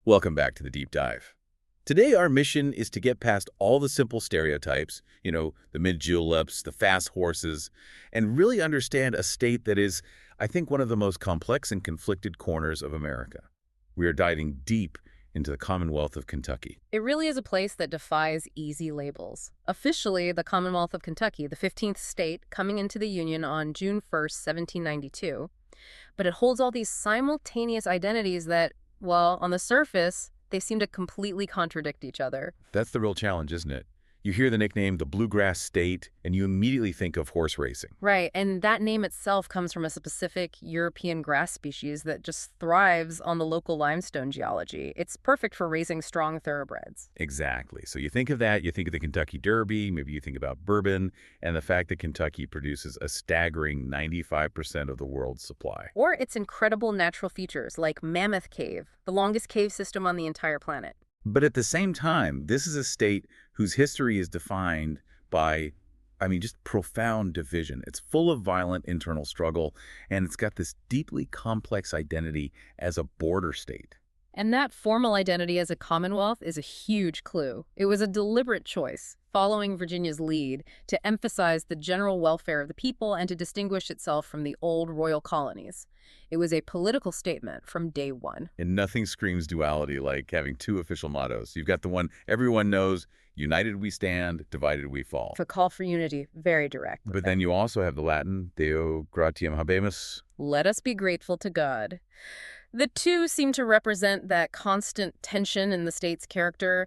Welcome back to the Deep Dive. Today, our mission is to get past all the simple stereotypes, the mid-juleps, the fast horses, and really understand a state that is, I think, one of the most complex and conflicted corners of America. We are diving deep into the Commonwealth of Kentucky. It really is a place that defies easy labels. Officially, the Commonwealth of Kentucky, the 15th state, coming into the Union on June 1st, 1792. But it holds all these simultaneous identities that, well, on the surface, they seem to completely contradict each other. That's the real challenge, isn't it? You hear the nickname the bluegrass state, and you immediately think of horse racing. Right, and that name itself comes from a specific European grass species that just thrives on the local limestone geology. It's perfect for raising strong thoroughbreds. Exactly. So you think of that, you think of the Kentucky Derby, maybe you think about bourbon, and the fact that Kentucky produces a staggering 95% of the world's supply. Or its incredible natural features like Mammoth Cave, the longest cave system on the entire planet. But at the same time, this is a state whose history is defined by, just profound division. It's full of violent internal struggle, and it's got this deeply complex identity as a border state. And that formal identity as a commonwealth is a huge clue. It was a deliberate choice, following Virginia's lead, to emphasize the general welfare of the people and to distinguish itself from the old royal colonies. It was a political statement from day one. And nothing screams duality like having two official mottos. You've got the one everyone knows, united we stand, divided we fall. The call for unity, very direct. But then you also have the Latin, Deo gratiam habemus. Let us be grateful to God. The two seem to represent that constant tension in the state's character,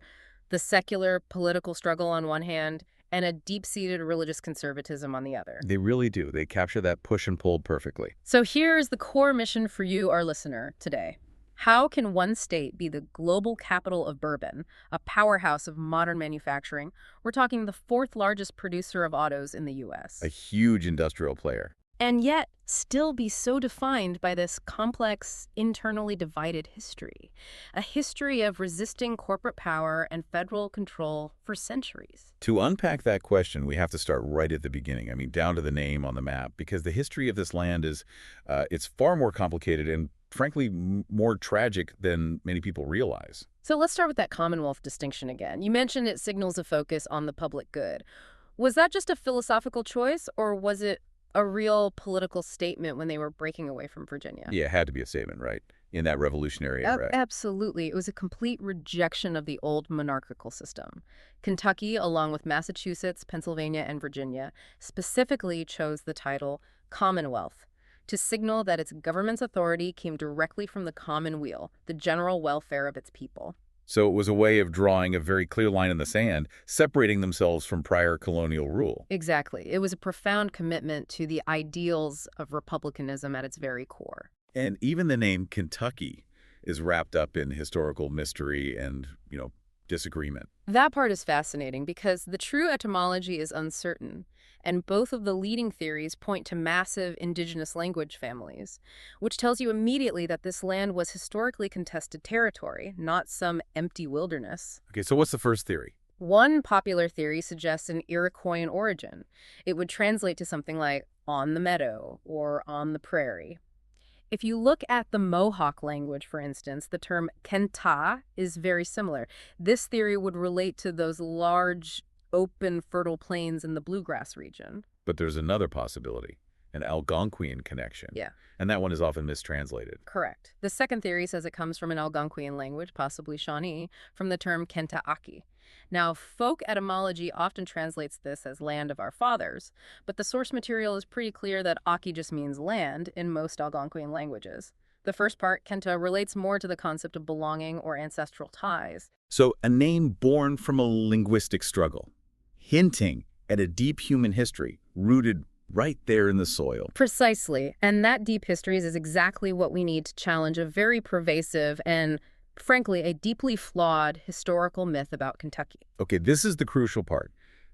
the secular political struggle on one hand, and a deep-seated religious conservatism on the other. They really do. They capture that push and pull perfectly. So here's the core mission for you, our listener, today. How can one state be the global capital of bourbon, a powerhouse of modern manufacturing? We're talking the fourth largest producer of autos in the U.S. A huge industrial player. And yet still be so defined by this complex, internally divided history. A history of resisting corporate power and federal control for centuries. To unpack that question, we have to start right at the beginning. Down to the name on the map, because the history of this land is, it's far more complicated and frankly, more tragic than many people realize. So let's start with that Commonwealth distinction again. You mentioned it signals a focus on the public good. Was that just a philosophical choice, or was it a real political statement when they were breaking away from Virginia? Yeah, it had to be a statement, right? In that revolutionary era. Absolutely. It was a complete rejection of the old monarchical system. Kentucky, along with Massachusetts, Pennsylvania, and Virginia, specifically chose the title Commonwealth to signal that its government's authority came directly from the common weal, the general welfare of its people. So it was a way of drawing a very clear line in the sand, separating themselves from prior colonial rule. Exactly. It was a profound commitment to the ideals of republicanism at its very core. And even the name Kentucky is wrapped up in historical mystery and, disagreement. That part is fascinating because the true etymology is uncertain, and both of the leading theories point to massive indigenous language families, which tells you immediately that this land was historically contested territory, not some empty wilderness. Okay, so what's the first theory? One popular theory suggests an Iroquoian origin. It would translate to something like on the meadow or on the prairie. If you look at the Mohawk language, for instance, the term Kenta is very similar. This theory would relate to those large, open, fertile plains in the bluegrass region. But there's another possibility, an Algonquian connection. Yeah. And that one is often mistranslated. Correct. The second theory says it comes from an Algonquian language, possibly Shawnee, from the term Kentaaki. Now, folk etymology often translates this as land of our fathers, but the source material is pretty clear that Aki just means land in most Algonquian languages. The first part, Kenta, relates more to the concept of belonging or ancestral ties. So a name born from a linguistic struggle, hinting at a deep human history rooted right there in the soil. Precisely. And that deep history is exactly what we need to challenge a very pervasive and, frankly, a deeply flawed historical myth about Kentucky. Okay, this is the crucial part.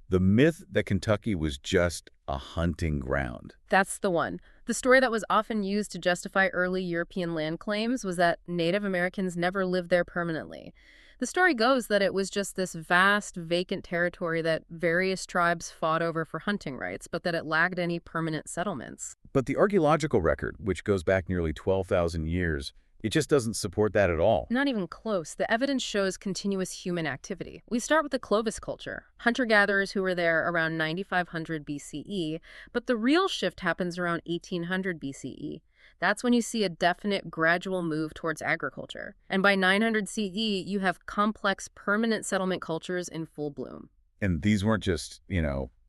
The myth that Kentucky was just a hunting ground. That's the one. The story that was often used to justify early European land claims was that Native Americans never lived there permanently. The story goes that it was just this vast, vacant territory that various tribes fought over for hunting rights, but that it lacked any permanent settlements. But the archaeological record, which goes back nearly 12,000 years, It just doesn't support that at all. Not even close. The evidence shows continuous human activity. We start with the Clovis culture, hunter-gatherers who were there around 9500 BCE, but the real shift happens around 1800 BCE. That's when you see a definite gradual move towards agriculture. And by 900 CE, you have complex permanent settlement cultures in full bloom. And these weren't just,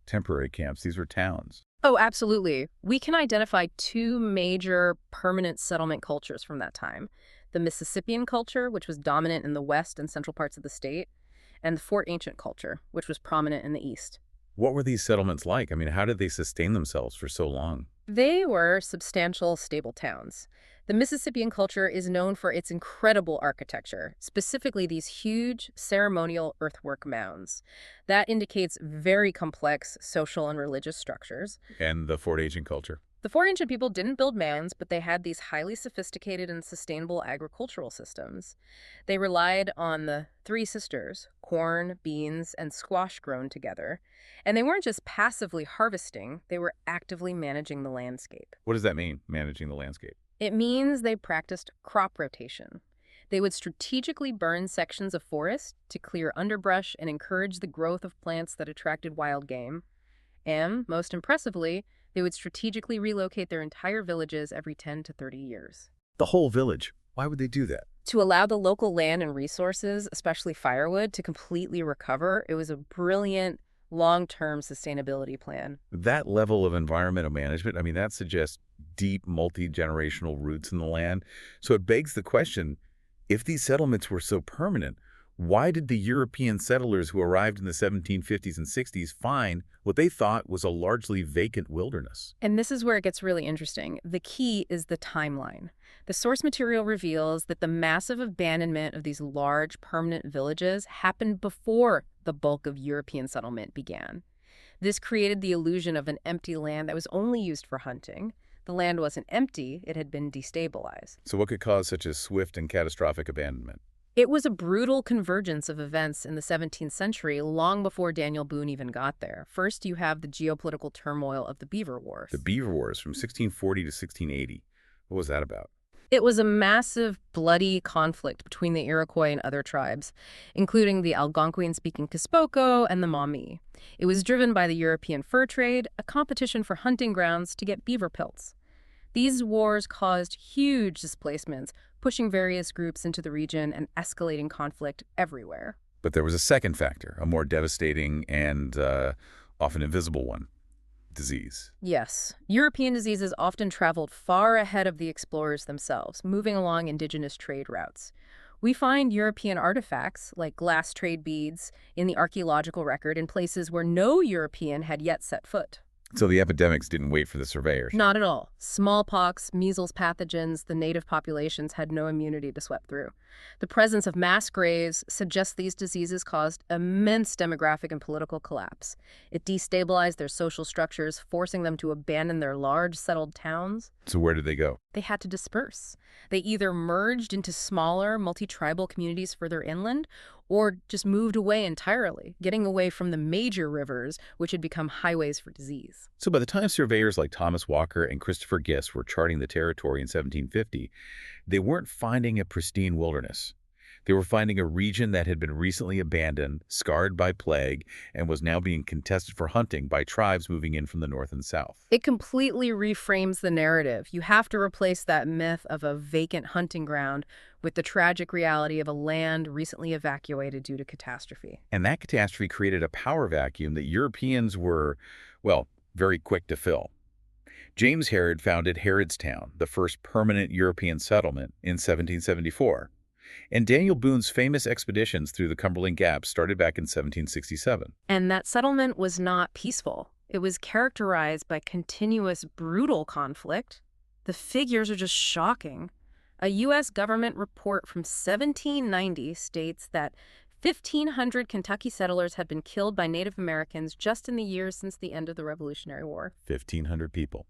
temporary camps. These were towns. Oh, absolutely. We can identify two major permanent settlement cultures from that time. The Mississippian culture, which was dominant in the west and central parts of the state, and the Fort Ancient culture, which was prominent in the east. What were these settlements like? I mean, how did they sustain themselves for so long? They were substantial, stable towns. The Mississippian culture is known for its incredible architecture, specifically these huge ceremonial earthwork mounds. That indicates very complex social and religious structures. And the Fort Ancient culture. The Fort Ancient people didn't build mounds, but they had these highly sophisticated and sustainable agricultural systems. They relied on the three sisters, corn, beans, and squash grown together. And they weren't just passively harvesting, they were actively managing the landscape. What does that mean, managing the landscape? It means they practiced crop rotation. They would strategically burn sections of forest to clear underbrush and encourage the growth of plants that attracted wild game. And, most impressively, they would strategically relocate their entire villages every 10 to 30 years. The whole village. Why would they do that? To allow the local land and resources, especially firewood, to completely recover, it was a brilliant, long-term sustainability plan. That level of environmental management, I mean, that suggests deep multi-generational roots in the land. So it begs the question, if these settlements were so permanent, why did the European settlers who arrived in the 1750s and 60s find what they thought was a largely vacant wilderness? And this is where it gets really interesting. The key is the timeline. The source material reveals that the massive abandonment of these large permanent villages happened before the bulk of European settlement began. This created the illusion of an empty land that was only used for hunting. The land wasn't empty, it had been destabilized. So what could cause such a swift and catastrophic abandonment? It was a brutal convergence of events in the 17th century, long before Daniel Boone even got there. First, you have the geopolitical turmoil of the Beaver Wars. The Beaver Wars from 1640 to 1680. What was that about? It was a massive, bloody conflict between the Iroquois and other tribes, including the Algonquian-speaking Kispoco and the Maumee. It was driven by the European fur trade, a competition for hunting grounds to get beaver pelts. These wars caused huge displacements, pushing various groups into the region and escalating conflict everywhere. But there was a second factor, a more devastating and often invisible one: disease. Yes, European diseases often traveled far ahead of the explorers themselves, moving along indigenous trade routes. We find European artifacts, like glass trade beads, in the archaeological record in places where no European had yet set foot. So the epidemics didn't wait for the surveyors. Not at all. Smallpox, measles pathogens, the native populations had no immunity to sweep through. The presence of mass graves suggests these diseases caused immense demographic and political collapse. It destabilized their social structures, forcing them to abandon their large settled towns. So where did they go? They had to disperse. They either merged into smaller, multi-tribal communities further inland, or just moved away entirely, getting away from the major rivers, which had become highways for disease. So by the time surveyors like Thomas Walker and Christopher Gist were charting the territory in 1750, they weren't finding a pristine wilderness. They were finding a region that had been recently abandoned, scarred by plague, and was now being contested for hunting by tribes moving in from the north and south. It completely reframes the narrative. You have to replace that myth of a vacant hunting ground with the tragic reality of a land recently evacuated due to catastrophe. And that catastrophe created a power vacuum that Europeans were, well, very quick to fill. James Herod founded Herodstown, the first permanent European settlement, in 1774. And Daniel Boone's famous expeditions through the Cumberland Gap started back in 1767. And that settlement was not peaceful. It was characterized by continuous brutal conflict. The figures are just shocking. A U.S. government report from 1790 states that 1,500 Kentucky settlers had been killed by Native Americans just in the years since the end of the Revolutionary War. 1,500 people.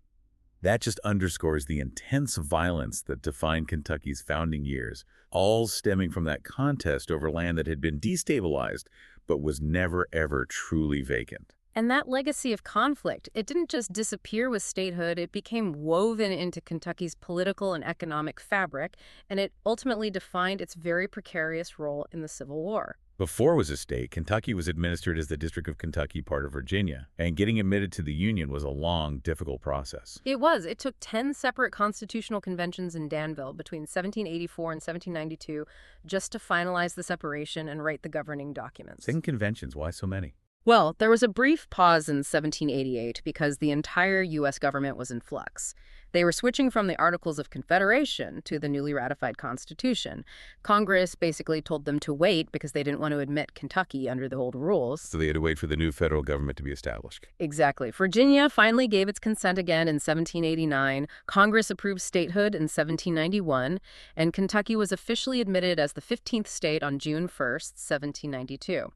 That just underscores the intense violence that defined Kentucky's founding years, all stemming from that contest over land that had been destabilized but was never, ever truly vacant. And that legacy of conflict, it didn't just disappear with statehood, it became woven into Kentucky's political and economic fabric, and it ultimately defined its very precarious role in the Civil War. Before it was a state, Kentucky was administered as the District of Kentucky, part of Virginia, and getting admitted to the Union was a long, difficult process. It was. It took 10 separate constitutional conventions in Danville between 1784 and 1792 just to finalize the separation and write the governing documents. 10 conventions, why so many? Well, there was a brief pause in 1788 because the entire U.S. government was in flux. They were switching from the Articles of Confederation to the newly ratified Constitution. Congress basically told them to wait because they didn't want to admit Kentucky under the old rules. So they had to wait for the new federal government to be established. Exactly. Virginia finally gave its consent again in 1789. Congress approved statehood in 1791, and Kentucky was officially admitted as the 15th state on June 1st, 1792.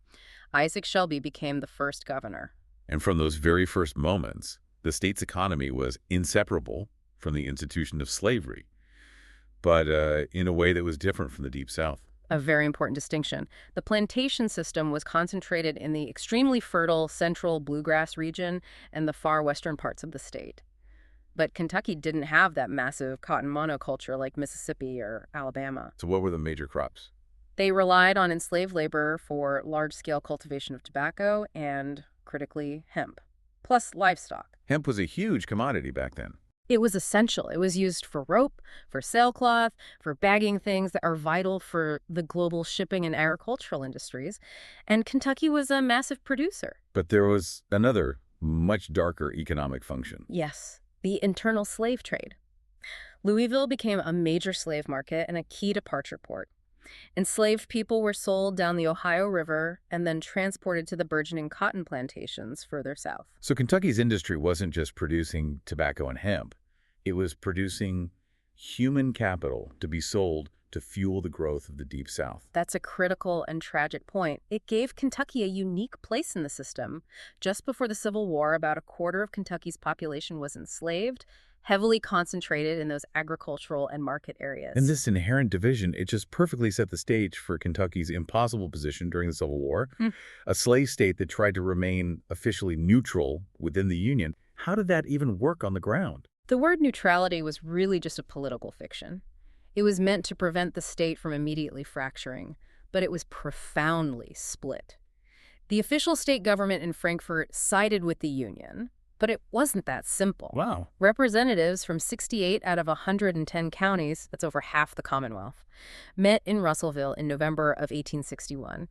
Isaac Shelby became the first governor. And from those very first moments, the state's economy was inseparable from the institution of slavery, but in a way that was different from the Deep South. A very important distinction. The plantation system was concentrated in the extremely fertile central bluegrass region and the far western parts of the state. But Kentucky didn't have that massive cotton monoculture like Mississippi or Alabama. So what were the major crops? They relied on enslaved labor for large-scale cultivation of tobacco and, critically, hemp, plus livestock. Hemp was a huge commodity back then. It was essential. It was used for rope, for sailcloth, for bagging things that are vital for the global shipping and agricultural industries. And Kentucky was a massive producer. But there was another, much darker economic function. Yes, the internal slave trade. Louisville became a major slave market and a key departure port. Enslaved people were sold down the Ohio River and then transported to the burgeoning cotton plantations further south. So Kentucky's industry wasn't just producing tobacco and hemp. It was producing human capital to be sold to fuel the growth of the Deep South. That's a critical and tragic point. It gave Kentucky a unique place in the system. Just before the Civil War, about a quarter of Kentucky's population was enslaved, heavily concentrated in those agricultural and market areas. And this inherent division, it just perfectly set the stage for Kentucky's impossible position during the Civil War, a slave state that tried to remain officially neutral within the Union. How did that even work on the ground? The word neutrality was really just a political fiction. It was meant to prevent the state from immediately fracturing, but it was profoundly split. The official state government in Frankfort sided with the Union, but it wasn't that simple. Wow. Representatives from 68 out of 110 counties, that's over half the Commonwealth, met in Russellville in November of 1861,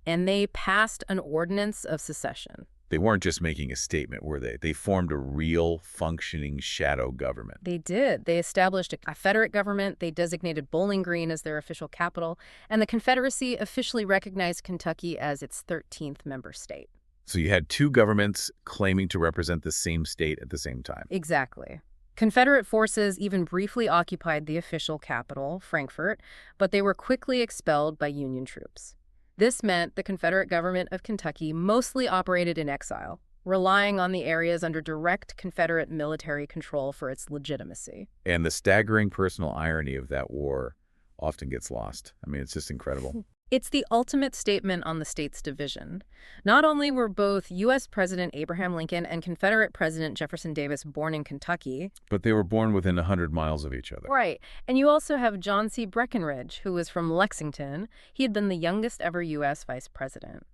and they passed an ordinance of secession. They weren't just making a statement, were they? They formed a real, functioning shadow government. They did. They established a Confederate government, they designated Bowling Green as their official capital, and the Confederacy officially recognized Kentucky as its 13th member state. So you had two governments claiming to represent the same state at the same time. Exactly. Confederate forces even briefly occupied the official capital, Frankfort, but they were quickly expelled by Union troops. This meant the Confederate government of Kentucky mostly operated in exile, relying on the areas under direct Confederate military control for its legitimacy. And the staggering personal irony of that war often gets lost. I mean, it's just incredible. It's the ultimate statement on the state's division. Not only were both U.S. President Abraham Lincoln and Confederate President Jefferson Davis born in Kentucky, But they were born within 100 miles of each other. right, and you also have John C. Breckinridge, who was from Lexington. He had been the youngest ever U.S. vice president.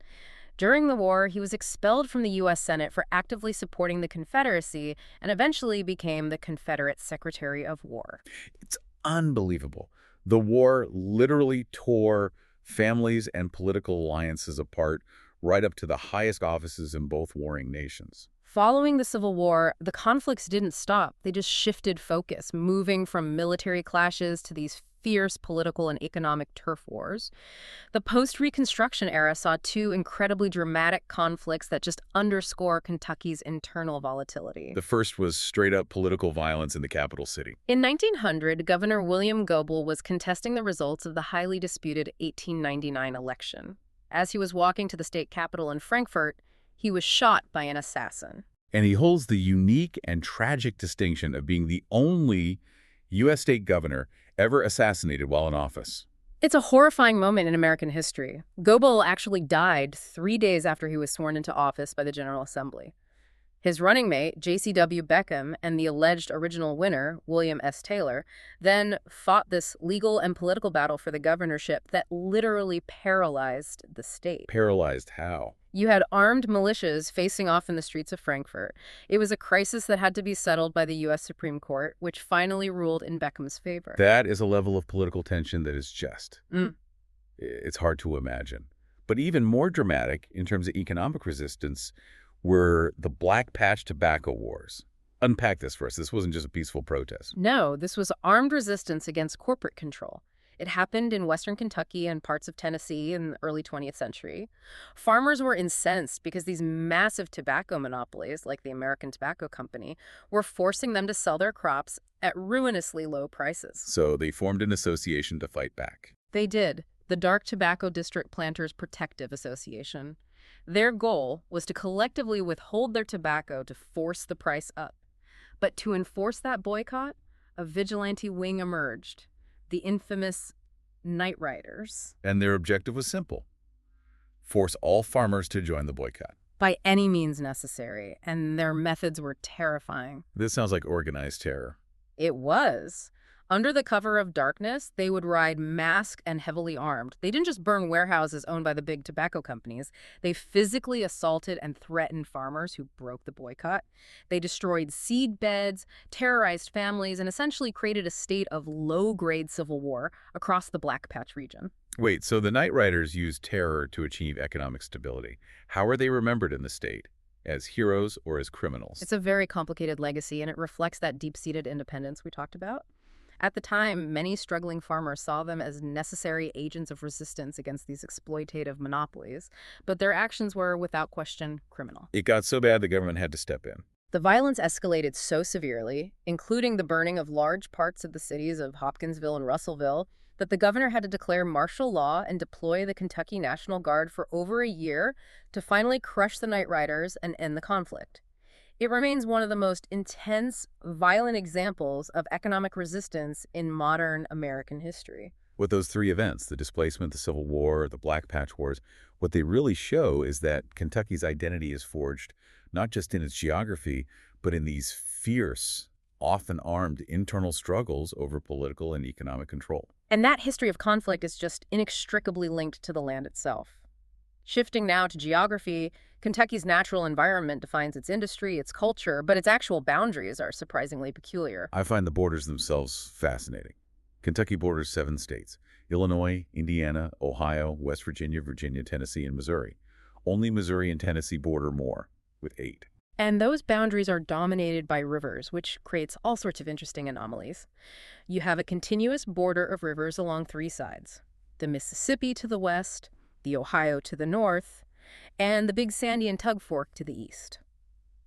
During the war, he was expelled from the U.S. Senate for actively supporting the Confederacy and eventually became the Confederate Secretary of War. It's unbelievable. The war literally tore families and political alliances apart right up to the highest offices in both warring nations. Following the Civil War, the conflicts didn't stop. They just shifted focus, moving from military clashes to these fierce political and economic turf wars. The post-Reconstruction era saw two incredibly dramatic conflicts that just underscore Kentucky's internal volatility. The first was straight-up political violence in the capital city. In 1900, Governor William Goebel was contesting the results of the highly disputed 1899 election. As he was walking to the state capitol in Frankfort, he was shot by an assassin. And he holds the unique and tragic distinction of being the only U.S. state governor ever assassinated while in office. It's a horrifying moment in American history. Goebel actually died 3 days after he was sworn into office by the General Assembly. His running mate, J.C.W. Beckham, and the alleged original winner, William S. Taylor, then fought this legal and political battle for the governorship that literally paralyzed the state. Paralyzed how? You had armed militias facing off in the streets of Frankfurt. It was a crisis that had to be settled by the U.S. Supreme Court, which finally ruled in Beckham's favor. That is a level of political tension that is just. Mm. It's hard to imagine. But even more dramatic in terms of economic resistance were the Black Patch Tobacco Wars. Unpack this for us. This wasn't just a peaceful protest. No, this was armed resistance against corporate control. It happened in western Kentucky and parts of Tennessee in the early 20th century. Farmers were incensed because these massive tobacco monopolies, like the American Tobacco Company, were forcing them to sell their crops at ruinously low prices. So they formed an association to fight back. They did, the Dark Tobacco District Planters Protective Association. Their goal was to collectively withhold their tobacco to force the price up. But to enforce that boycott, a vigilante wing emerged, the infamous Night Riders. And their objective was simple: force all farmers to join the boycott. By any means necessary, and their methods were terrifying. This sounds like organized terror. It was. Under the cover of darkness, they would ride masked and heavily armed. They didn't just burn warehouses owned by the big tobacco companies. They physically assaulted and threatened farmers who broke the boycott. They destroyed seed beds, terrorized families, and essentially created a state of low-grade civil war across the Black Patch region. Wait, so the Night Riders used terror to achieve economic stability. How are they remembered in the state? As heroes or as criminals? It's a very complicated legacy, and it reflects that deep-seated independence we talked about. At the time, many struggling farmers saw them as necessary agents of resistance against these exploitative monopolies, but their actions were, without question, criminal. It got so bad the government had to step in. The violence escalated so severely, including the burning of large parts of the cities of Hopkinsville and Russellville, that the governor had to declare martial law and deploy the Kentucky National Guard for over a year to finally crush the Night Riders and end the conflict. It remains one of the most intense, violent examples of economic resistance in modern American history. With those three events, the displacement, the Civil War, the Black Patch Wars, what they really show is that Kentucky's identity is forged not just in its geography, but in these fierce, often armed internal struggles over political and economic control. And that history of conflict is just inextricably linked to the land itself. Shifting now to geography, Kentucky's natural environment defines its industry, its culture, but its actual boundaries are surprisingly peculiar. I find the borders themselves fascinating. Kentucky borders 7 states: Illinois, Indiana, Ohio, West Virginia, Virginia, Tennessee, and Missouri. Only Missouri and Tennessee border more, with 8. And those boundaries are dominated by rivers, which creates all sorts of interesting anomalies. You have a continuous border of rivers along 3 sides: the Mississippi to the west, the Ohio to the north, and the Big Sandy and Tug Fork to the east.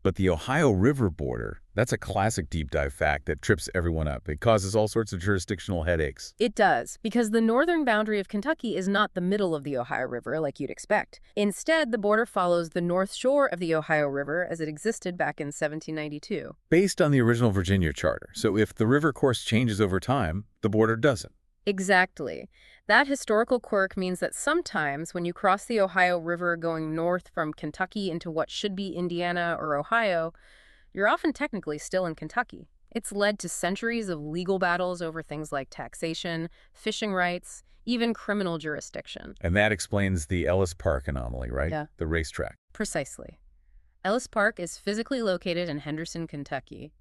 But the Ohio River border, that's a classic deep dive fact that trips everyone up. It causes all sorts of jurisdictional headaches. It does, because the northern boundary of Kentucky is not the middle of the Ohio River like you'd expect. Instead, the border follows the north shore of the Ohio River as it existed back in 1792. Based on the original Virginia Charter. So if the river course changes over time, the border doesn't. Exactly. That historical quirk means that sometimes when you cross the Ohio River going north from Kentucky into what should be Indiana or Ohio, you're often technically still in Kentucky. It's led to centuries of legal battles over things like taxation, fishing rights, even criminal jurisdiction. And that explains the Ellis Park anomaly, right? Yeah. The racetrack. Precisely. Ellis Park is physically located in Henderson, Kentucky,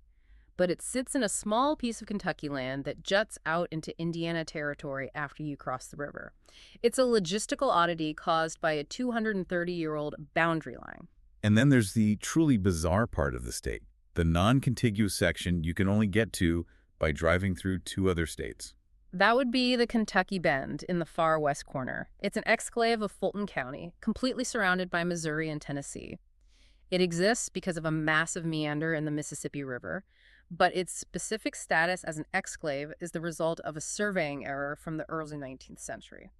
but it sits in a small piece of Kentucky land that juts out into Indiana territory after you cross the river. It's a logistical oddity caused by a 230-year-old boundary line. And then there's the truly bizarre part of the state, the non-contiguous section you can only get to by driving through 2 other states. That would be the Kentucky Bend in the far west corner. It's an exclave of Fulton County, completely surrounded by Missouri and Tennessee. It exists because of a massive meander in the Mississippi River, but its specific status as an exclave is the result of a surveying error from the early 19th century.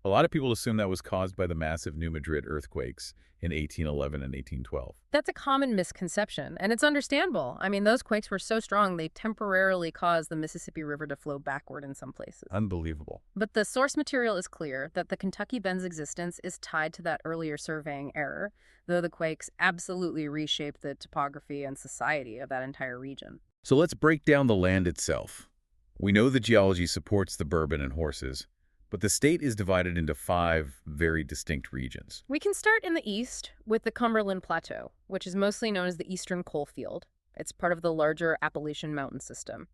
A lot of people assume that was caused by the massive New Madrid earthquakes in 1811 and 1812. That's a common misconception, and it's understandable. I mean, those quakes were so strong they temporarily caused the Mississippi River to flow backward in some places. Unbelievable. But the source material is clear that the Kentucky Bend's existence is tied to that earlier surveying error, though the quakes absolutely reshaped the topography and society of that entire region. So let's break down the land itself. We know the geology supports the bourbon and horses, but the state is divided into 5 very distinct regions. We can start in the east with the Cumberland Plateau, which is mostly known as the Eastern Coalfield. It's part of the larger Appalachian Mountain System.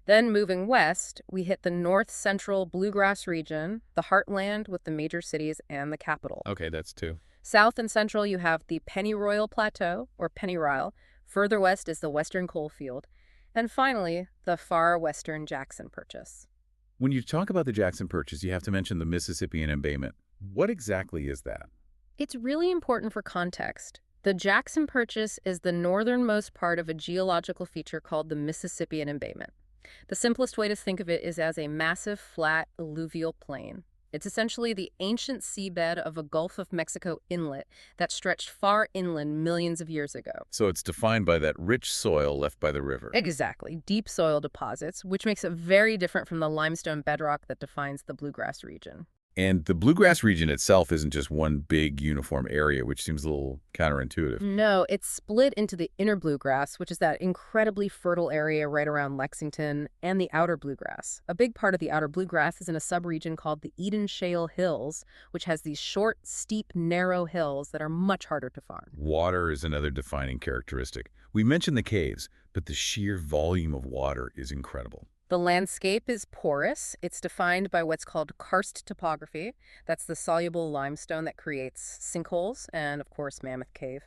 Then moving west, we hit the north-central bluegrass region, the heartland with the major cities and the capital. Okay, that's 2. South and central, you have the Pennyroyal Plateau, or Pennyrile. Further west is the Western Coalfield. And finally, the far western Jackson Purchase. When you talk about the Jackson Purchase, you have to mention the Mississippian embayment. What exactly is that? It's really important for context. The Jackson Purchase is the northernmost part of a geological feature called the Mississippian embayment. The simplest way to think of it is as a massive, flat, alluvial plain. It's essentially the ancient seabed of a Gulf of Mexico inlet that stretched far inland millions of years ago. So it's defined by that rich soil left by the river. Exactly, deep soil deposits, which makes it very different from the limestone bedrock that defines the bluegrass region. And the bluegrass region itself isn't just one big uniform area, which seems a little counterintuitive. No, it's split into the inner bluegrass, which is that incredibly fertile area right around Lexington, and the outer bluegrass. A big part of the outer bluegrass is in a subregion called the Eden Shale Hills, which has these short, steep, narrow hills that are much harder to farm. Water is another defining characteristic. We mentioned the caves, but the sheer volume of water is incredible. The landscape is porous. It's defined by what's called karst topography. That's the soluble limestone that creates sinkholes and, of course, Mammoth Cave.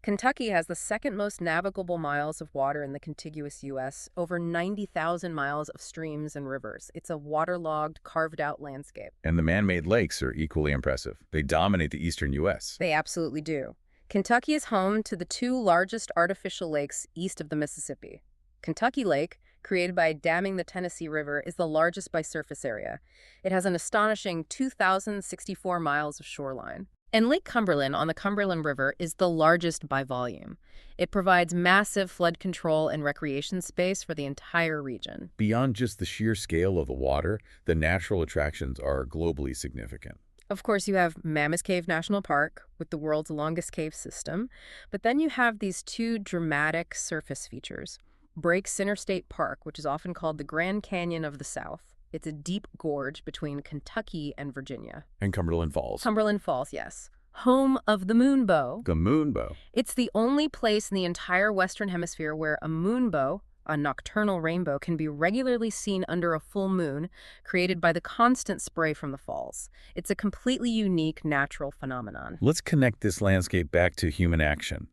Kentucky has the second most navigable miles of water in the contiguous U.S., over 90,000 miles of streams and rivers. It's a waterlogged, carved-out landscape. And the man-made lakes are equally impressive. They dominate the eastern U.S. They absolutely do. Kentucky is home to the 2 largest artificial lakes east of the Mississippi. Kentucky Lake, created by damming the Tennessee River, is the largest by surface area. It has an astonishing 2,064 miles of shoreline. And Lake Cumberland on the Cumberland River is the largest by volume. It provides massive flood control and recreation space for the entire region. Beyond just the sheer scale of the water, the natural attractions are globally significant. Of course, you have Mammoth Cave National Park with the world's longest cave system, but then you have these 2 dramatic surface features. Breaks Interstate Park, which is often called the Grand Canyon of the South. It's a deep gorge between Kentucky and Virginia. And Cumberland Falls. Cumberland Falls, yes. Home of the moonbow. The moonbow. It's the only place in the entire Western Hemisphere where a moonbow, a nocturnal rainbow, can be regularly seen under a full moon, created by the constant spray from the falls. It's a completely unique natural phenomenon. Let's connect this landscape back to human action.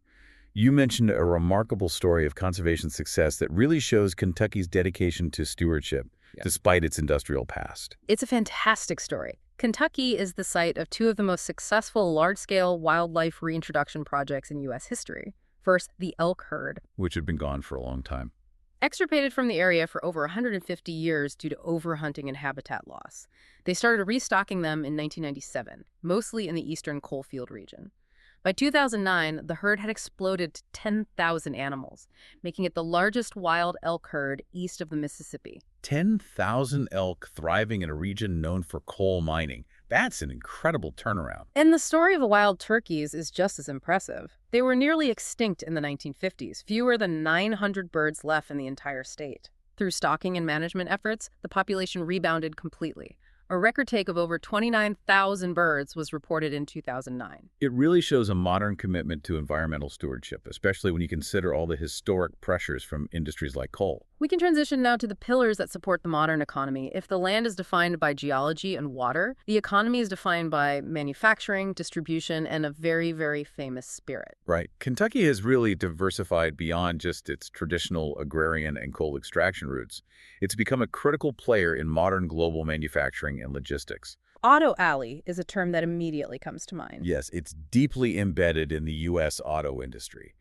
You mentioned a remarkable story of conservation success that really shows Kentucky's dedication to stewardship, despite its industrial past. It's a fantastic story. Kentucky is the site of 2 of the most successful large-scale wildlife reintroduction projects in U.S. history. First, the elk herd, Which had been gone for a long time. extirpated from the area for over 150 years due to overhunting and habitat loss. They started restocking them in 1997, mostly in the eastern coalfield region. By 2009, the herd had exploded to 10,000 animals, making it the largest wild elk herd east of the Mississippi. 10,000 elk thriving in a region known for coal mining. That's an incredible turnaround. And the story of the wild turkeys is just as impressive. They were nearly extinct in the 1950s, fewer than 900 birds left in the entire state. Through stocking and management efforts, the population rebounded completely. A record take of over 29,000 birds was reported in 2009. It really shows a modern commitment to environmental stewardship, especially when you consider all the historic pressures from industries like coal. We can transition now to the pillars that support the modern economy. If the land is defined by geology and water, the economy is defined by manufacturing, distribution, and a very, very famous spirit. Right. Kentucky has really diversified beyond just its traditional agrarian and coal extraction routes. It's become a critical player in modern global manufacturing and logistics. Auto alley is a term that immediately comes to mind. Yes, it's deeply embedded in the U.S. auto industry.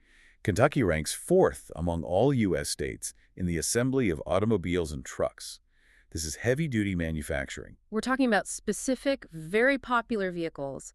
Kentucky ranks 4th among all U.S. states in the assembly of automobiles and trucks. This is heavy-duty manufacturing. We're talking about specific, very popular vehicles.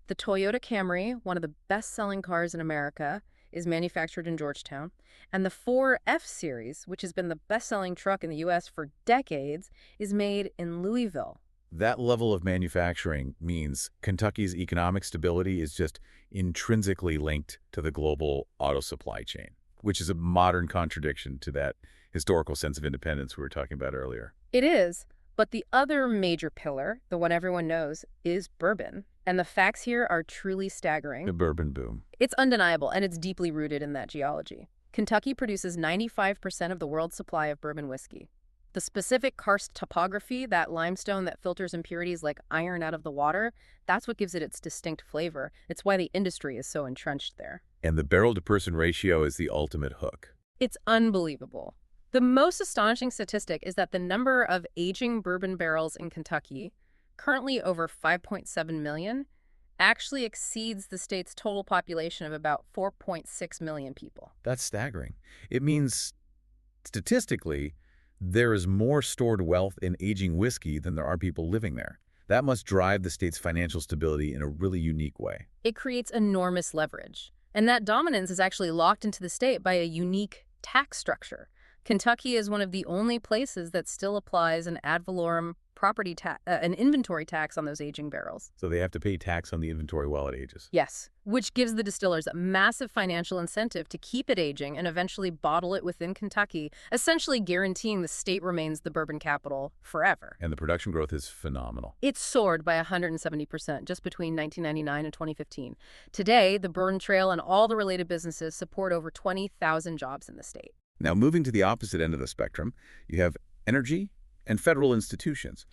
The Toyota Camry, one of the best-selling cars in America, is manufactured in Georgetown. And the Ford F-Series, which has been the best-selling truck in the U.S. for decades, is made in Louisville. That level of manufacturing means Kentucky's economic stability is just intrinsically linked to the global auto supply chain, which is a modern contradiction to that historical sense of independence we were talking about earlier. It is, but the other major pillar, the one everyone knows, is bourbon. And the facts here are truly staggering. The bourbon boom. It's undeniable, and it's deeply rooted in that geology. Kentucky produces 95% of the world's supply of bourbon whiskey. The specific karst topography, that limestone that filters impurities like iron out of the water, that's what gives it its distinct flavor. It's why the industry is so entrenched there. And the barrel-to-person ratio is the ultimate hook. It's unbelievable. The most astonishing statistic is that the number of aging bourbon barrels in Kentucky, currently over 5.7 million, actually exceeds the state's total population of about 4.6 million people. That's staggering. It means, statistically, there is more stored wealth in aging whiskey than there are people living there. That must drive the state's financial stability in a really unique way. It creates enormous leverage. And that dominance is actually locked into the state by a unique tax structure. Kentucky is one of the only places that still applies an ad valorem property an inventory tax on those aging barrels. So they have to pay tax on the inventory while it ages. Yes, which gives the distillers a massive financial incentive to keep it aging and eventually bottle it within Kentucky, essentially guaranteeing the state remains the bourbon capital forever. And the production growth is phenomenal. It soared by 170% just between 1999 and 2015. Today, the Bourbon Trail and all the related businesses support over 20,000 jobs in the state. Now, moving to the opposite end of the spectrum, you have energy and federal institutions.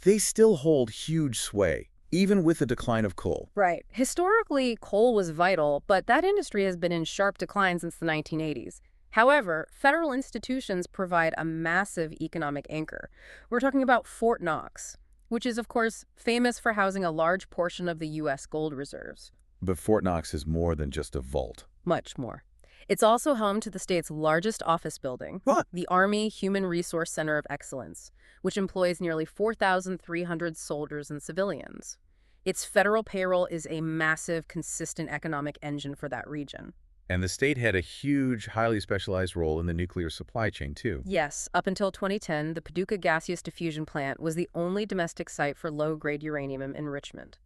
They still hold huge sway, even with the decline of coal. Right. Historically, coal was vital, but that industry has been in sharp decline since the 1980s. However, federal institutions provide a massive economic anchor. We're talking about Fort Knox, which is, of course, famous for housing a large portion of the U.S. gold reserves. But Fort Knox is more than just a vault. Much more. It's also home to the state's largest office building, the Army Human Resource Center of Excellence, which employs nearly 4,300 soldiers and civilians. Its federal payroll is a massive, consistent economic engine for that region. And the state had a huge, highly specialized role in the nuclear supply chain, too. Yes, up until 2010, the Paducah Gaseous Diffusion Plant was the only domestic site for low-grade uranium enrichment.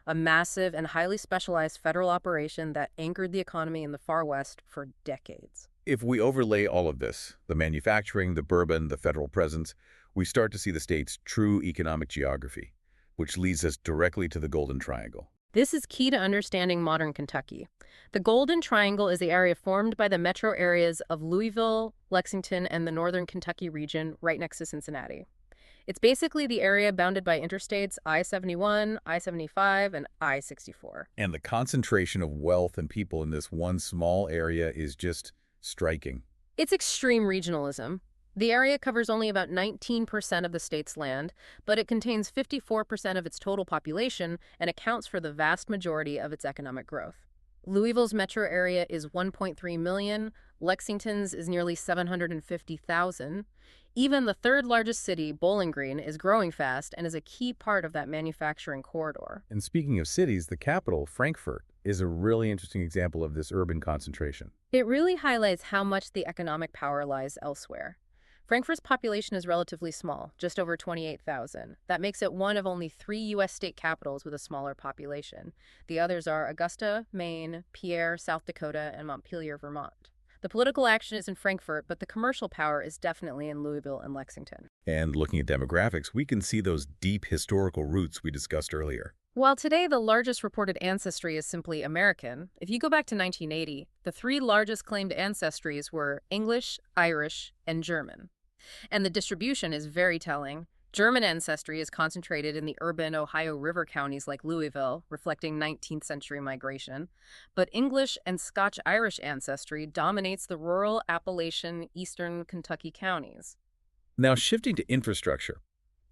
A massive and highly specialized federal operation that anchored the economy in the far west for decades. If we overlay all of this, the manufacturing, the bourbon, the federal presence, we start to see the state's true economic geography, which leads us directly to the Golden Triangle. This is key to understanding modern Kentucky. The Golden Triangle is the area formed by the metro areas of Louisville, Lexington, and the northern Kentucky region right next to Cincinnati. It's basically the area bounded by interstates I-71, I-75, and I-64. And the concentration of wealth and people in this one small area is just striking. It's extreme regionalism. The area covers only about 19% of the state's land, but it contains 54% of its total population and accounts for the vast majority of its economic growth. Louisville's metro area is 1.3 million, Lexington's is nearly 750,000. Even the third largest city, Bowling Green, is growing fast and is a key part of that manufacturing corridor. And speaking of cities, the capital, Frankfort, is a really interesting example of this urban concentration. It really highlights how much the economic power lies elsewhere. Frankfort's population is relatively small, just over 28,000. That makes it one of only 3 U.S. state capitals with a smaller population. The others are Augusta, Maine, Pierre, South Dakota, and Montpelier, Vermont. The political action is in Frankfort, but the commercial power is definitely in Louisville and Lexington. And looking at demographics, we can see those deep historical roots we discussed earlier. While today the largest reported ancestry is simply American, if you go back to 1980, the 3 largest claimed ancestries were English, Irish, and German. And the distribution is very telling. German ancestry is concentrated in the urban Ohio River counties like Louisville, reflecting 19th century migration. But English and Scotch-Irish ancestry dominates the rural Appalachian eastern Kentucky counties. Now, shifting to infrastructure,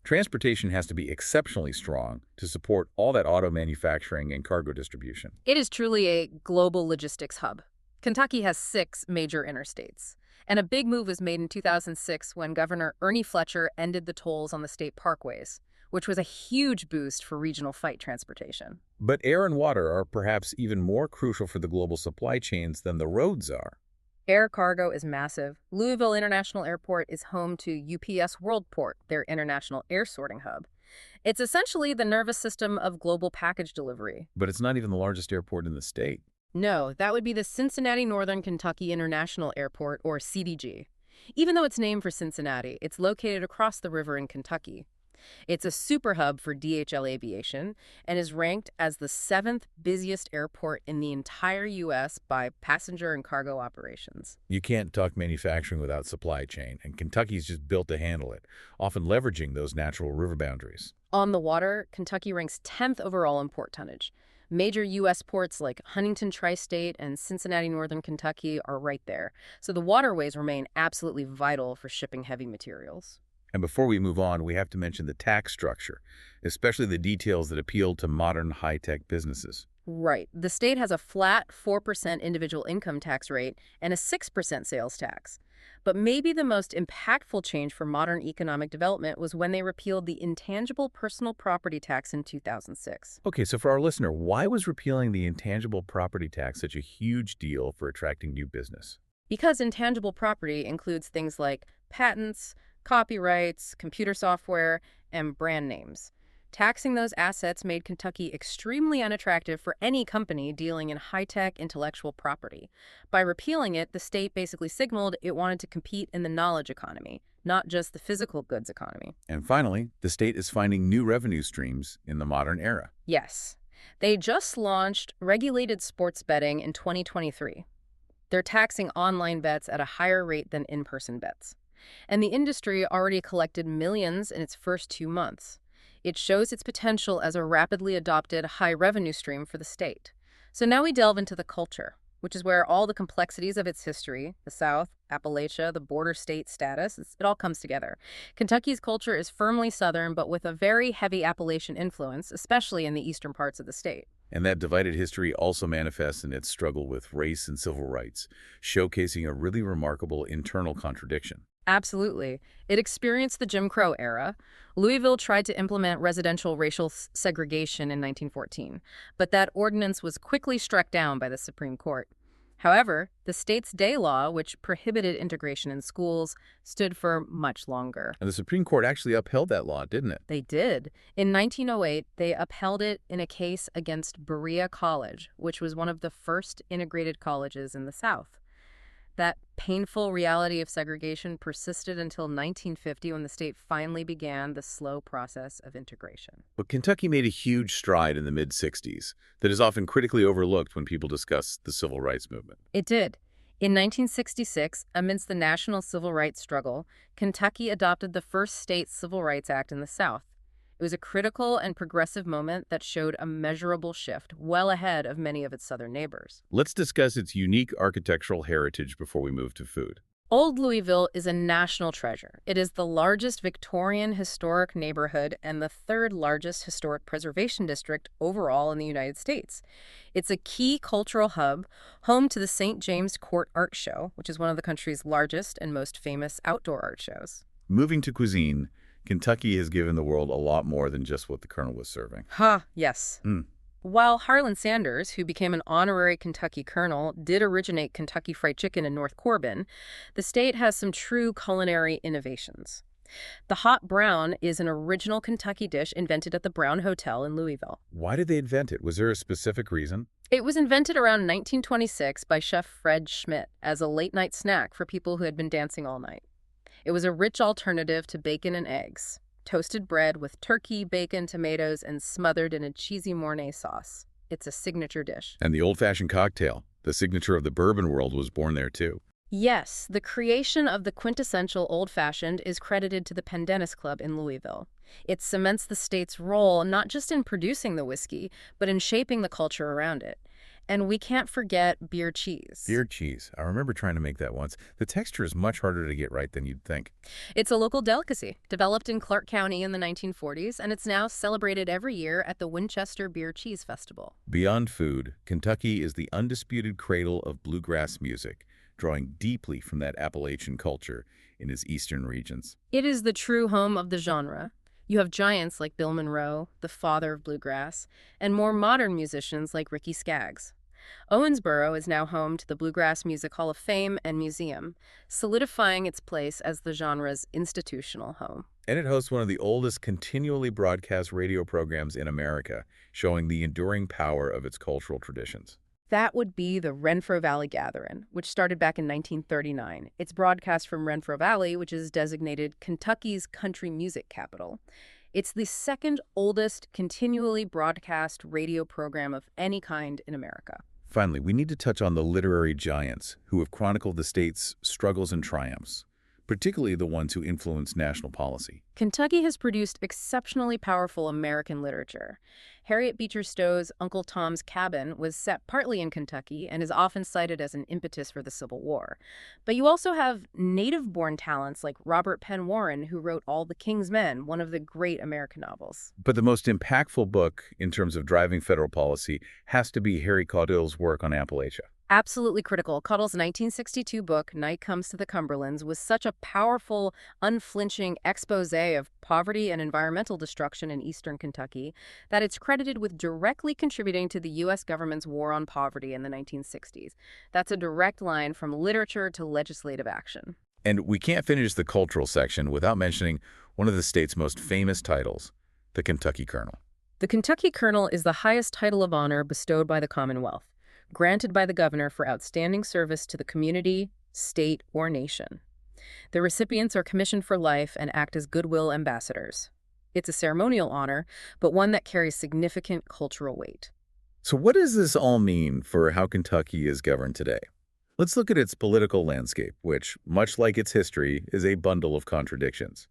transportation has to be exceptionally strong to support all that auto manufacturing and cargo distribution. It is truly a global logistics hub. Kentucky has 6 major interstates. And a big move was made in 2006 when Governor Ernie Fletcher ended the tolls on the state parkways, which was a huge boost for regional freight transportation. But air and water are perhaps even more crucial for the global supply chains than the roads are. Air cargo is massive. Louisville International Airport is home to UPS Worldport, their international air sorting hub. It's essentially the nervous system of global package delivery. But it's not even the largest airport in the state. No, that would be the Cincinnati Northern Kentucky International Airport, or CDG. Even though it's named for Cincinnati, it's located across the river in Kentucky. It's a super hub for DHL Aviation and is ranked as the seventh busiest airport in the entire U.S. by passenger and cargo operations. You can't talk manufacturing without supply chain, and Kentucky's just built to handle it, often leveraging those natural river boundaries. On the water, Kentucky ranks 10th overall in port tonnage. Major U.S. ports like Huntington Tri-State and Cincinnati Northern Kentucky are right there, so the waterways remain absolutely vital for shipping heavy materials. And before we move on, we have to mention the tax structure, especially the details that appeal to modern high-tech businesses. Right. The state has a flat 4% individual income tax rate and a 6% sales tax. But maybe the most impactful change for modern economic development was when they repealed the intangible personal property tax in 2006. Okay, so for our listener, why was repealing the intangible property tax such a huge deal for attracting new business? Because intangible property includes things like patents, copyrights, computer software, and brand names. Taxing those assets made Kentucky extremely unattractive for any company dealing in high-tech intellectual property. By repealing it, the state basically signaled it wanted to compete in the knowledge economy, not just the physical goods economy. And finally, the state is finding new revenue streams in the modern era. Yes. They just launched regulated sports betting in 2023. They're taxing online bets at a higher rate than in-person bets. And the industry already collected millions in its first 2 months. It shows its potential as a rapidly adopted high-revenue stream for the state. So now we delve into the culture, which is where all the complexities of its history, the South, Appalachia, the border state status, it all comes together. Kentucky's culture is firmly Southern, but with a very heavy Appalachian influence, especially in the eastern parts of the state. And that divided history also manifests in its struggle with race and civil rights, showcasing a really remarkable internal contradiction. Absolutely. It experienced the Jim Crow era. Louisville tried to implement residential racial segregation in 1914, but that ordinance was quickly struck down by the Supreme Court. However, the state's day law, which prohibited integration in schools, stood for much longer. And the Supreme Court actually upheld that law, didn't it? They did. In 1908, they upheld it in a case against Berea College, which was one of the first integrated colleges in the South. That painful reality of segregation persisted until 1950 when the state finally began the slow process of integration. But Kentucky made a huge stride in the mid-60s that is often critically overlooked when people discuss the civil rights movement. It did. In 1966, amidst the national civil rights struggle, Kentucky adopted the first state civil rights act in the South. It was a critical and progressive moment that showed a measurable shift, well ahead of many of its southern neighbors. Let's discuss its unique architectural heritage before we move to food. Old Louisville is a national treasure. It is the largest Victorian historic neighborhood and the third largest historic preservation district overall in the United States. It's a key cultural hub, home to the St. James Court Art Show, which is one of the country's largest and most famous outdoor art shows. Moving to cuisine, Kentucky has given the world a lot more than just what the Colonel was serving. Yes. Mm. While Harlan Sanders, who became an honorary Kentucky colonel, did originate Kentucky Fried Chicken in North Corbin, the state has some true culinary innovations. The hot brown is an original Kentucky dish invented at the Brown Hotel in Louisville. Why did they invent it? Was there a specific reason? It was invented around 1926 by Chef Fred Schmidt as a late-night snack for people who had been dancing all night. It was a rich alternative to bacon and eggs, toasted bread with turkey, bacon, tomatoes, and smothered in a cheesy Mornay sauce. It's a signature dish. And the old-fashioned cocktail, the signature of the bourbon world, was born there too. Yes, the creation of the quintessential old-fashioned is credited to the Pendennis Club in Louisville. It cements the state's role not just in producing the whiskey, but in shaping the culture around it. And we can't forget beer cheese. Beer cheese. I remember trying to make that once. The texture is much harder to get right than you'd think. It's a local delicacy, developed in Clark County in the 1940s, and it's now celebrated every year at the Winchester Beer Cheese Festival. Beyond food, Kentucky is the undisputed cradle of bluegrass music, drawing deeply from that Appalachian culture in his eastern regions. It is the true home of the genre. You have giants like Bill Monroe, the father of bluegrass, and more modern musicians like Ricky Skaggs. Owensboro is now home to the Bluegrass Music Hall of Fame and Museum, solidifying its place as the genre's institutional home. And it hosts one of the oldest continually broadcast radio programs in America, showing the enduring power of its cultural traditions. That would be the Renfro Valley Gatherin', which started back in 1939. It's broadcast from Renfro Valley, which is designated Kentucky's country music capital. It's the second oldest continually broadcast radio program of any kind in America. Finally, we need to touch on the literary giants who have chronicled the state's struggles and triumphs, particularly the ones who influenced national policy. Kentucky has produced exceptionally powerful American literature. Harriet Beecher Stowe's Uncle Tom's Cabin was set partly in Kentucky and is often cited as an impetus for the Civil War. But you also have native-born talents like Robert Penn Warren, who wrote All the King's Men, one of the great American novels. But the most impactful book in terms of driving federal policy has to be Harry Caudill's work on Appalachia. Absolutely critical. Caudill's 1962 book, Night Comes to the Cumberlands, was such a powerful, unflinching expose of poverty and environmental destruction in eastern Kentucky that it's credited with directly contributing to the U.S. government's war on poverty in the 1960s. That's a direct line from literature to legislative action. And we can't finish the cultural section without mentioning one of the state's most famous titles, the Kentucky Colonel. The Kentucky Colonel is the highest title of honor bestowed by the Commonwealth, granted by the governor for outstanding service to the community, state, or nation. The recipients are commissioned for life and act as goodwill ambassadors. It's a ceremonial honor, but one that carries significant cultural weight. So what does this all mean for how Kentucky is governed today? Let's look at its political landscape, which, much like its history, is a bundle of contradictions.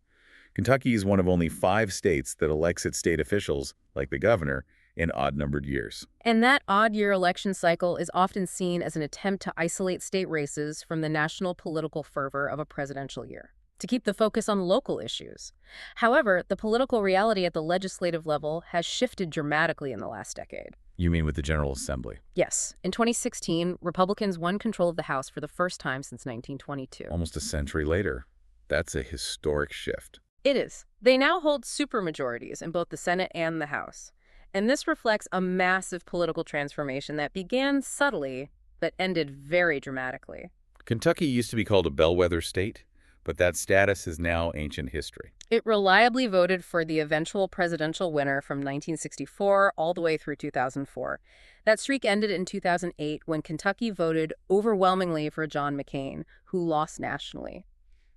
Kentucky is one of only 5 states that elects its state officials, like the governor, in odd-numbered years. And that odd-year election cycle is often seen as an attempt to isolate state races from the national political fervor of a presidential year, to keep the focus on local issues. However, the political reality at the legislative level has shifted dramatically in the last decade. You mean with the General Assembly? Yes. In 2016, Republicans won control of the House for the first time since 1922. Almost a century later. That's a historic shift. It is. They now hold supermajorities in both the Senate and the House. And this reflects a massive political transformation that began subtly, but ended very dramatically. Kentucky used to be called a bellwether state, but that status is now ancient history. It reliably voted for the eventual presidential winner from 1964 all the way through 2004. That streak ended in 2008 when Kentucky voted overwhelmingly for John McCain, who lost nationally.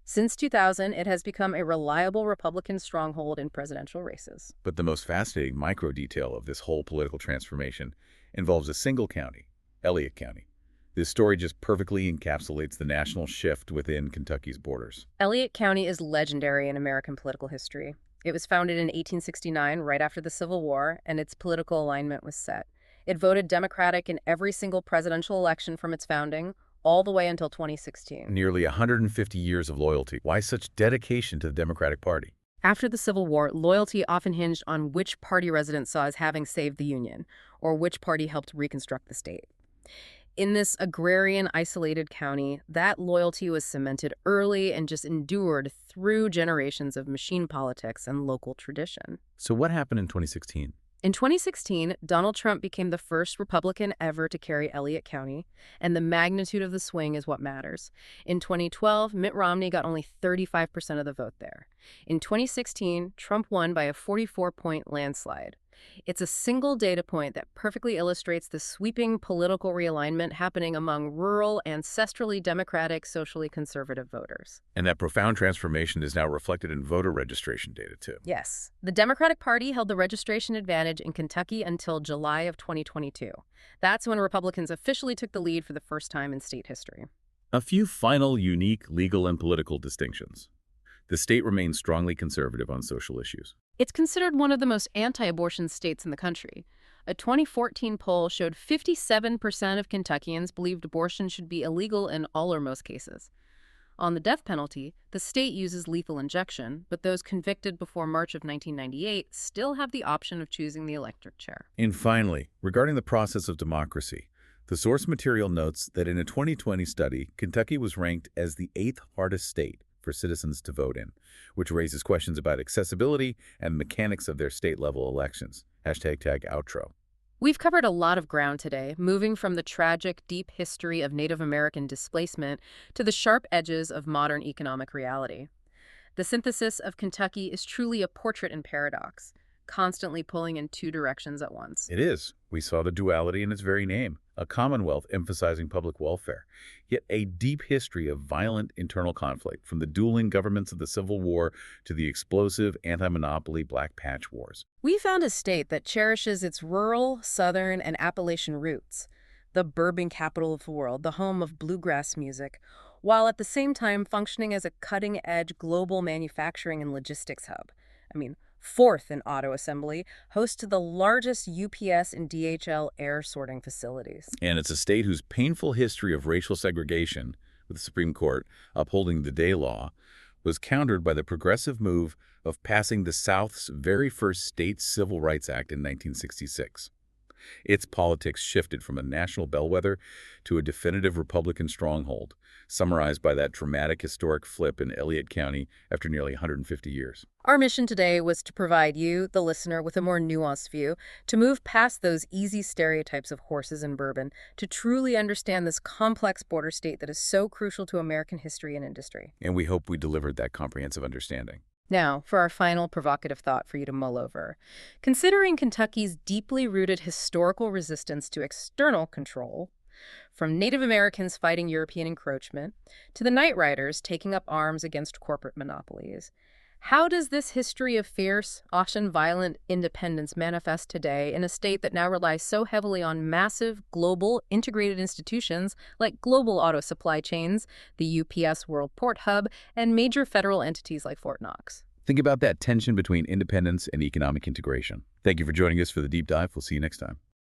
Since 2000, it has become a reliable Republican stronghold in presidential races. But the most fascinating micro detail of this whole political transformation involves a single county, Elliott County. This story just perfectly encapsulates the national shift within Kentucky's borders. Elliott County is legendary in American political history. It was founded in 1869, right after the Civil War, and its political alignment was set. It voted Democratic in every single presidential election from its founding, all the way until 2016. Nearly 150 years of loyalty. Why such dedication to the Democratic Party? After the Civil War, loyalty often hinged on which party residents saw as having saved the Union, or which party helped reconstruct the state. In this agrarian, isolated county, that loyalty was cemented early and just endured through generations of machine politics and local tradition. So what happened in 2016? In 2016, Donald Trump became the first Republican ever to carry Elliott County, and the magnitude of the swing is what matters. In 2012, Mitt Romney got only 35% of the vote there. In 2016, Trump won by a 44-point landslide. It's a single data point that perfectly illustrates the sweeping political realignment happening among rural, ancestrally Democratic, socially conservative voters. And that profound transformation is now reflected in voter registration data, too. Yes. The Democratic Party held the registration advantage in Kentucky until July of 2022. That's when Republicans officially took the lead for the first time in state history. A few final, unique legal and political distinctions. The state remains strongly conservative on social issues. It's considered one of the most anti-abortion states in the country. A 2014 poll showed 57% of Kentuckians believed abortion should be illegal in all or most cases. On the death penalty, the state uses lethal injection, but those convicted before March of 1998 still have the option of choosing the electric chair. And finally, regarding the process of democracy, The source material notes that in a 2020 study, Kentucky was ranked as the 8th hardest state for citizens to vote in, which raises questions about accessibility and mechanics of their state-level elections. Hashtag outro. We've covered a lot of ground today, moving from the tragic, deep history of Native American displacement to the sharp edges of modern economic reality. The synthesis of Kentucky is truly a portrait in paradox, constantly pulling in two directions at once. It is. We saw the duality in its very name, a commonwealth emphasizing public welfare, yet a deep history of violent internal conflict, from the dueling governments of the Civil War to the explosive anti-monopoly Black Patch Wars. We found a state that cherishes its rural, southern, and Appalachian roots, the bourbon capital of the world, the home of bluegrass music, while at the same time functioning as a cutting-edge global manufacturing and logistics hub. Fourth in auto assembly, host to the largest UPS and DHL air sorting facilities. And it's a state whose painful history of racial segregation, with the Supreme Court upholding the Day Law, was countered by the progressive move of passing the South's very first state Civil Rights Act in 1966. Its politics shifted from a national bellwether to a definitive Republican stronghold, summarized by that dramatic historic flip in Elliott County after nearly 150 years. Our mission today was to provide you, the listener, with a more nuanced view, to move past those easy stereotypes of horses and bourbon, to truly understand this complex border state that is so crucial to American history and industry. And we hope we delivered that comprehensive understanding. Now, for our final provocative thought for you to mull over. Considering Kentucky's deeply rooted historical resistance to external control, from Native Americans fighting European encroachment to the Night Riders taking up arms against corporate monopolies, how does this history of fierce, often violent independence manifest today in a state that now relies so heavily on massive, global, integrated institutions like global auto supply chains, the UPS World Port Hub, and major federal entities like Fort Knox? Think about that tension between independence and economic integration. Thank you for joining us for the deep dive. We'll see you next time.